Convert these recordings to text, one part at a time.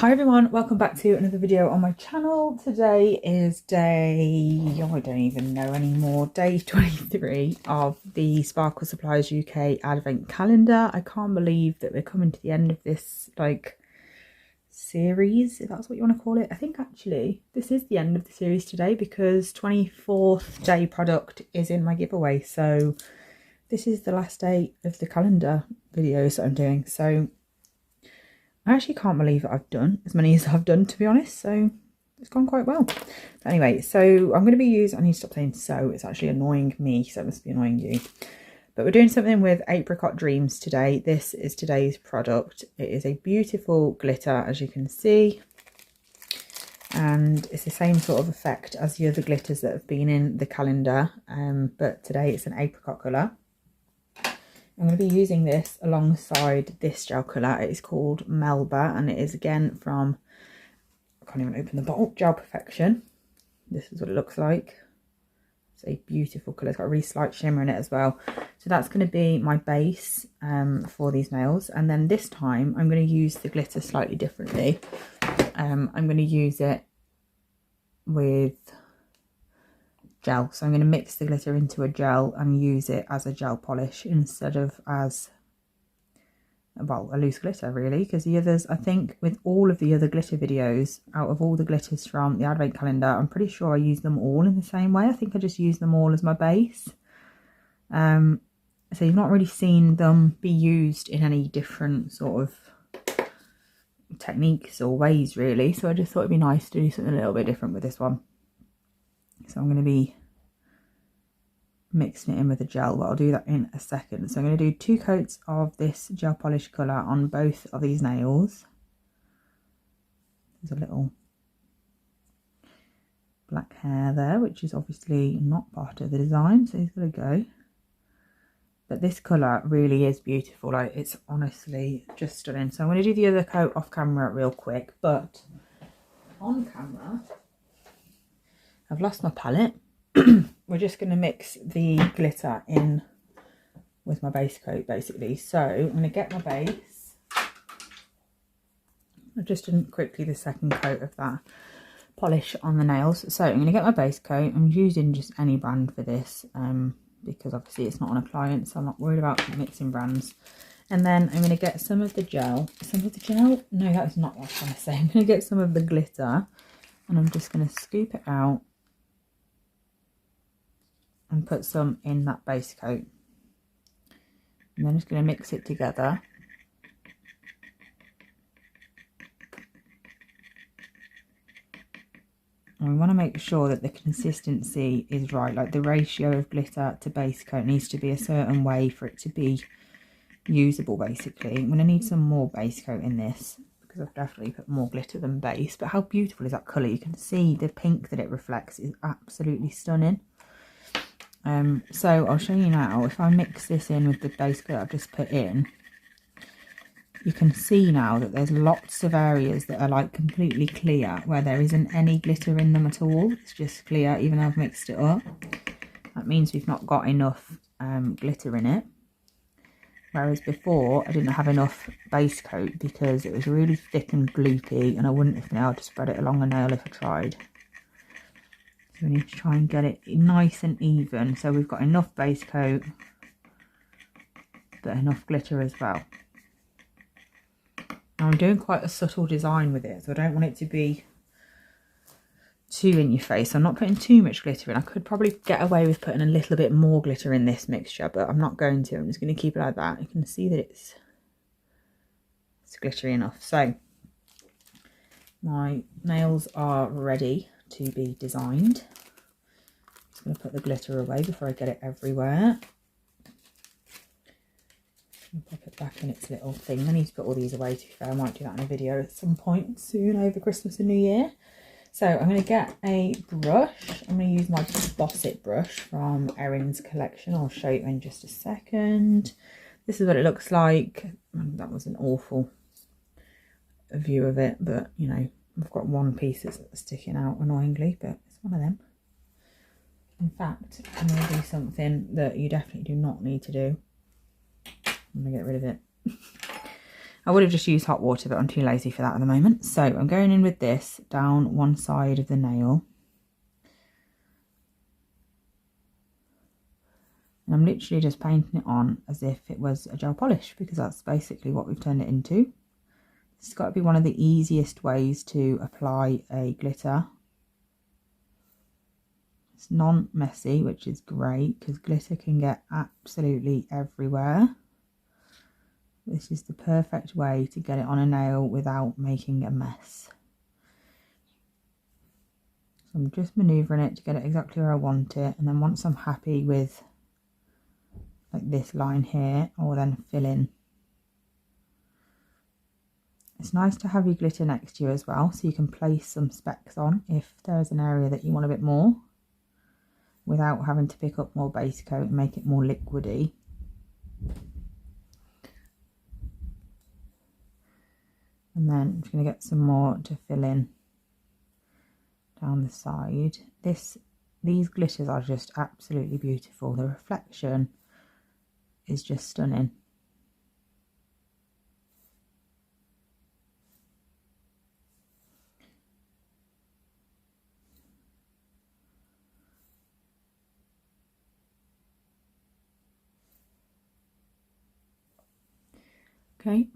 Hi everyone, welcome back to another video on my channel. Today is day, I don't even know anymore, day 23 of the Sparkle Supplies UK Advent Calendar. I can't believe that we're coming to the end of this series, if that's what you want to call it. I think actually this is the end of the series today because 24th day product is in my giveaway. So this is the last day of the calendar videos that I'm doing. So I actually can't believe that I've done as many as I've done, to be honest, so it's gone quite well. But anyway, so I'm going to be using, I need to stop saying so, it's actually annoying me, so it must be annoying you. But we're doing something with Apricot Dreams today. This is today's product. It is a beautiful glitter, as you can see, and it's the same sort of effect as the other glitters that have been in the calendar, but today it's an apricot colour. I'm going to be using this alongside this gel colour. It is called Melba and it is again from, I can't even open the bottle, Gel Perfection. This is what it looks like. It's a beautiful colour. It's got a really slight shimmer in it as well. So that's going to be my base for these nails. And then this time I'm going to use the glitter slightly differently. I'm going to use it with gel, so I'm going to mix the glitter into a gel and use it as a gel polish instead of as, well, a loose glitter really, because the others, I think with all of the other glitter videos, out of all the glitters from the advent calendar, I'm pretty sure I use them all in the same way. I think I just use them all as my base. So you've not really seen them be used in any different sort of techniques or ways really, so I just thought it'd be nice to do something a little bit different with this one. So I'm going to be mixing it in with a gel, but I'll do that in a second. So I'm going to do 2 coats of this gel polish colour on both of these nails. There's a little black hair there, which is obviously not part of the design, so he's got to go. But this colour really is beautiful, like it's honestly just stunning. So I'm going to do the other coat off camera real quick, but on camera I've lost my palette. We're just going to mix the glitter in with my base coat basically. So I'm going to get my base. I've just done quickly the second coat of that polish on the nails. So I'm going to get my base coat. I'm using just any brand for this because obviously it's not an appliance, so I'm not worried about mixing brands. And then I'm going to get some of the gel. No, that is not what I'm trying to say. I'm going to get some of the glitter and I'm just going to scoop it out and put some in that base coat. And then I'm just going to mix it together. And we want to make sure that the consistency is right, like the ratio of glitter to base coat needs to be a certain way for it to be usable basically. I'm going to need some more base coat in this because I've definitely put more glitter than base. But how beautiful is that colour? You can see the pink that it reflects is absolutely stunning. So I'll show you now, if I mix this in with the base coat I've just put in, you can see now that there's lots of areas that are like completely clear where there isn't any glitter in them at all. It's just clear even though I've mixed it up. That means we've not got enough glitter in it. Whereas before I didn't have enough base coat because it was really thick and gloopy and I wouldn't have been able to spread it along a nail if I tried. We need to try and get it nice and even so we've got enough base coat but enough glitter as well. Now I'm doing quite a subtle design with it, so I don't want it to be too in your face. I'm not putting too much glitter in. I could probably get away with putting a little bit more glitter in this mixture, but I'm not going to. I'm just going to keep it like that. You can see that it's glittery enough. So my nails are ready to be designed. I'm going to put the glitter away before I get it everywhere. Pop it back in its little thing. I need to put all these away, to be fair. I might do that in a video at some point soon over Christmas and New Year. So I'm going to get a brush. I'm going to use my Boss It brush from Erin's collection. I'll show you in just a second. This is what it looks like. That was an awful view of it, but you know, I've got one piece that's sticking out annoyingly, but it's one of them. In fact, I'm going to do something that you definitely do not need to do. I'm going to get rid of it. I would have just used hot water, but I'm too lazy for that at the moment. So I'm going in with this down one side of the nail. And I'm literally just painting it on as if it was a gel polish, because that's basically what we've turned it into. This has got to be one of the easiest ways to apply a glitter. It's non-messy, which is great because glitter can get absolutely everywhere. This is the perfect way to get it on a nail without making a mess. So I'm just manoeuvring it to get it exactly where I want it, and then once I'm happy with like this line here, I'll then fill in. It's nice to have your glitter next to you as well, so you can place some specks on if there's an area that you want a bit more, without having to pick up more base coat and make it more liquidy. And then I'm just going to get some more to fill in down the side. These glitters are just absolutely beautiful. The reflection is just stunning. Okay,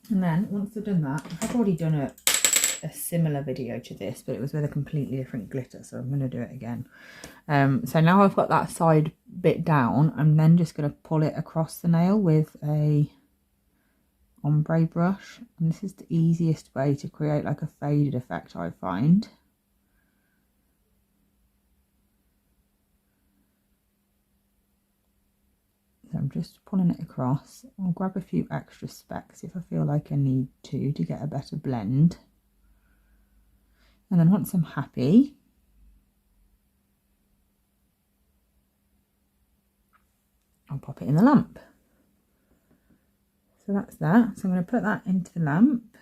and then once I've done that, I've already done a similar video to this, but it was with a completely different glitter, so I'm going to do it again. So now I've got that side bit down, I'm then just going to pull it across the nail with a ombre brush, and this is the easiest way to create like a faded effect, I find. So I'm just pulling it across. I'll grab a few extra specks if I feel like I need to get a better blend. And then once I'm happy, I'll pop it in the lamp. So that's that. So I'm going to put that into the lamp.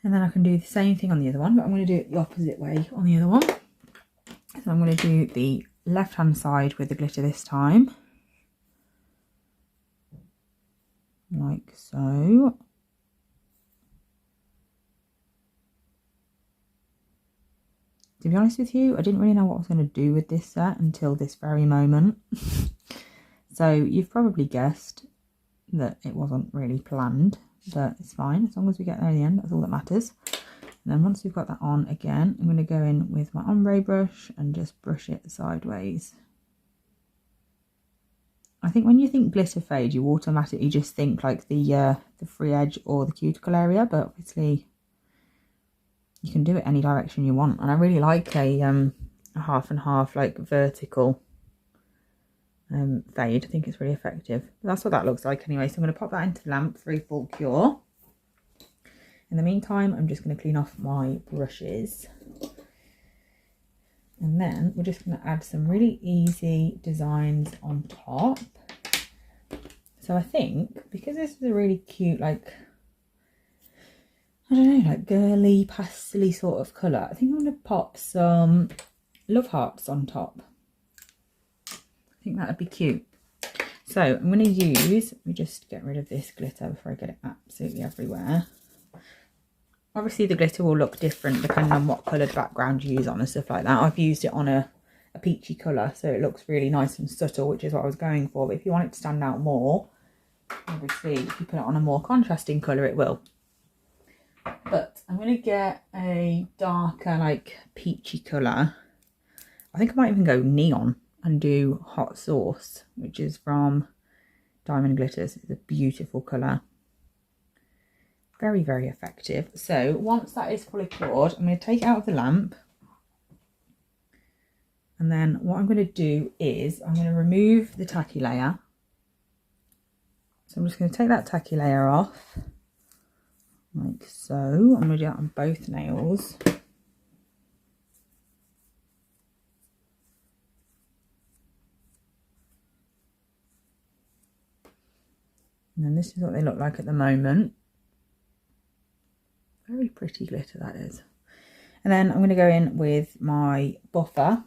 And then I can do the same thing on the other one, but I'm going to do it the opposite way on the other one. So I'm going to do the left hand side with the glitter this time. Like so. To be honest with you, I didn't really know what I was going to do with this set until this very moment. So you've probably guessed that it wasn't really planned, but it's fine. As long as we get there in the end, that's all that matters. And then once we've got that on again, I'm going to go in with my ombre brush and just brush it sideways. I think when you think glitter fade, you automatically just think like the free edge or the cuticle area, but obviously you can do it any direction you want. And I really like a half and half, like vertical fade. I think it's really effective. But that's what that looks like anyway. So I'm going to pop that into the lamp for a full cure. In the meantime, I'm just going to clean off my brushes. And then we're just going to add some really easy designs on top. So I think, because this is a really cute, like, I don't know, like girly, pastel-y sort of colour, I think I'm going to pop some love hearts on top. I think that would be cute. So I'm going to use, let me just get rid of this glitter before I get it absolutely everywhere. Obviously the glitter will look different depending on what coloured background you use on and stuff like that. I've used it on a peachy colour, so it looks really nice and subtle, which is what I was going for. But if you want it to stand out more, obviously if you put it on a more contrasting colour, it will. But I'm going to get a darker, like peachy colour. I think I might even go neon and do Hot Sauce, which is from Diamond Glitters. It's a beautiful colour. Very, very effective. So once that is fully cured, I'm going to take it out of the lamp. And then what I'm going to do is I'm going to remove the tacky layer. So I'm just going to take that tacky layer off. Like so. I'm going to do that on both nails. And then this is what they look like at the moment. Very pretty glitter that is. And then I'm going to go in with my buffer,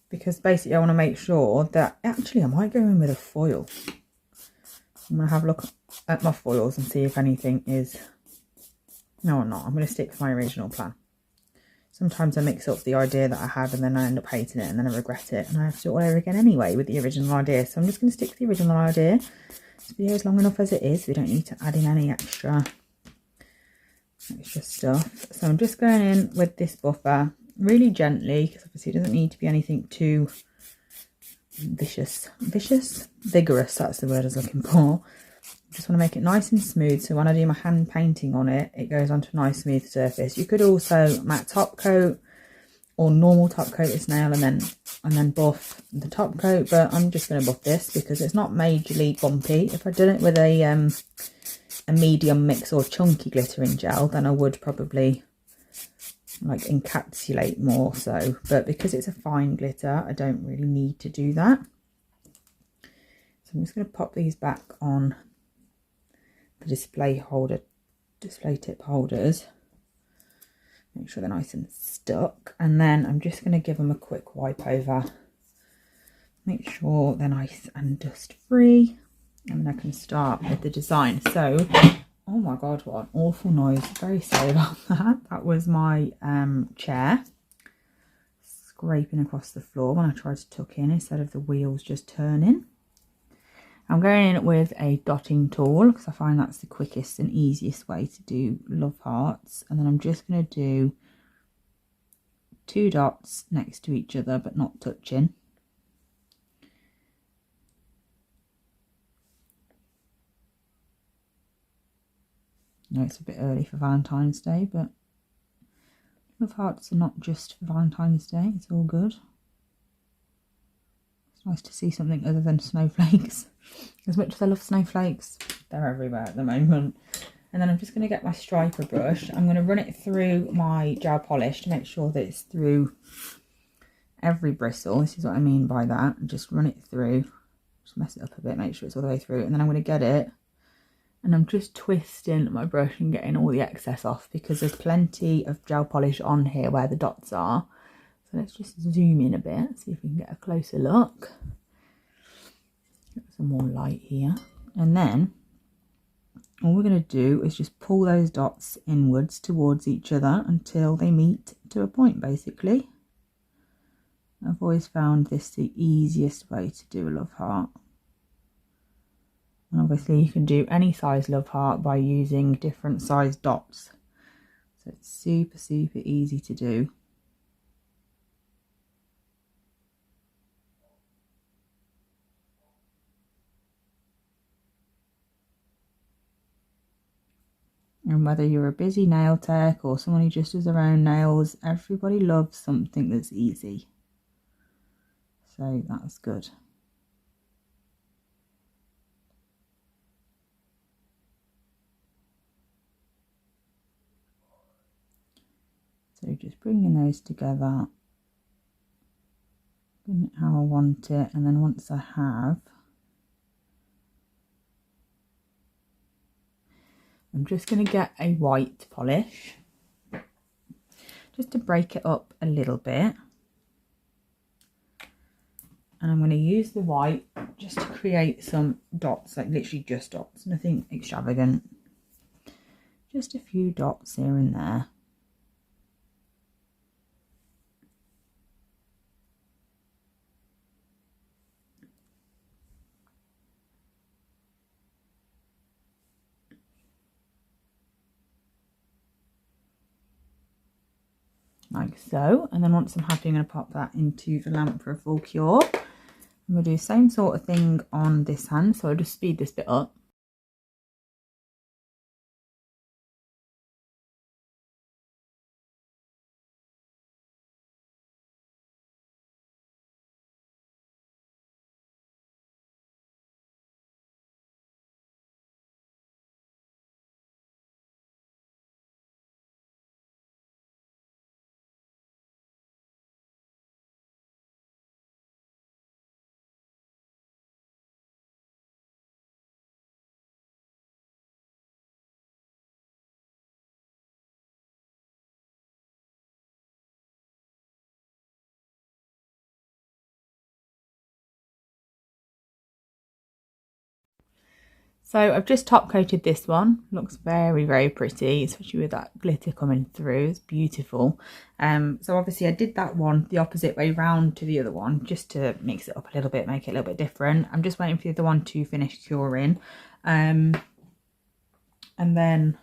because basically I want to make sure that, actually I might go in with a foil. I'm going to have a look at my foils and see if anything is... No, I'm not. I'm going to stick to my original plan. Sometimes I mix up the idea that I had and then I end up hating it and then I regret it. And I have to do it all over again anyway with the original idea. So I'm just going to stick to the original idea. This video is long enough as it is. We don't need to add in any extra stuff. So I'm just going in with this buffer really gently, because obviously it doesn't need to be anything too vigorous, that's the word I was looking for. Just want to make it nice and smooth, so when I do my hand painting on it, it goes onto a nice smooth surface. You could also matte top coat or normal top coat this nail and then buff the top coat, but I'm just going to buff this because it's not majorly bumpy. If I'd done it with a medium mix or chunky glittering gel, then I would probably like encapsulate more so, but because it's a fine glitter, I don't really need to do that. So I'm just going to pop these back on the display tip holders, make sure they're nice and stuck, and then I'm just going to give them a quick wipe over, make sure they're nice and dust free, and then I can start with the design. So, oh my god, what an awful noise, very sorry about that. That was my chair scraping across the floor when I tried to tuck in instead of the wheels just turning. I'm going in with a dotting tool because I find that's the quickest and easiest way to do love hearts. And then I'm just going to do 2 dots next to each other but not touching. I know it's a bit early for Valentine's Day, but love hearts are not just for Valentine's Day, it's all good. It's nice to see something other than snowflakes. As much as I love snowflakes, they're everywhere at the moment. And then I'm just going to get my striper brush. I'm going to run it through my gel polish to make sure that it's through every bristle. This is what I mean by that. Just run it through. Just mess it up a bit, make sure it's all the way through. And then I'm going to get it. And I'm just twisting my brush and getting all the excess off because there's plenty of gel polish on here where the dots are. So let's just zoom in a bit, see if we can get a closer look. Get some more light here. And then all we're going to do is just pull those dots inwards towards each other until they meet to a point, basically. I've always found this the easiest way to do a love heart. And obviously you can do any size love heart by using different size dots. So it's super, super easy to do. And whether you're a busy nail tech or someone who just does their own nails, everybody loves something that's easy. So that's good. So just bringing those together, bring it how I want it, and then once I have, I'm just going to get a white polish just to break it up a little bit, and I'm going to use the white just to create some dots, like literally just dots, nothing extravagant, just a few dots here and there. Like so, and then once I'm happy, I'm going to pop that into the lamp for a full cure. I'm going to do the same sort of thing on this hand, so I'll just speed this bit up. So I've just top coated this one. Looks very, very pretty, especially with that glitter coming through. It's beautiful. So obviously I did that one the opposite way round to the other one, just to mix it up a little bit, make it a little bit different. I'm just waiting for the other one to finish curing. And then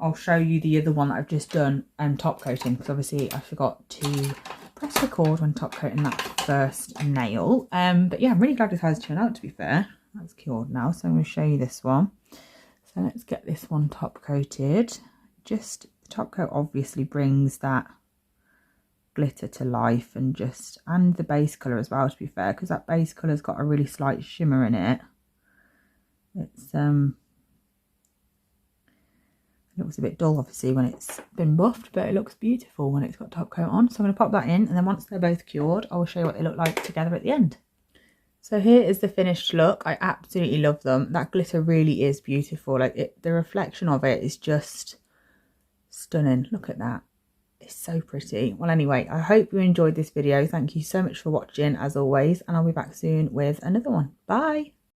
I'll show you the other one that I've just done top coating, because obviously I forgot to press record when top coating that first nail. But yeah, I'm really glad this has turned out, to be fair. That's cured now, so I'm going to show you this one. So let's get this one top coated. Just the top coat obviously brings that glitter to life, and the base colour as well, to be fair, because that base colour's got a really slight shimmer in it. It's it looks a bit dull obviously when it's been buffed, but it looks beautiful when it's got top coat on. So I'm going to pop that in, and then once they're both cured, I will show you what they look like together at the end. So here is the finished look. I absolutely love them. That glitter really is beautiful. Like the reflection of it is just stunning. Look at that. It's so pretty. Well, anyway, I hope you enjoyed this video. Thank you so much for watching as always, and I'll be back soon with another one. Bye.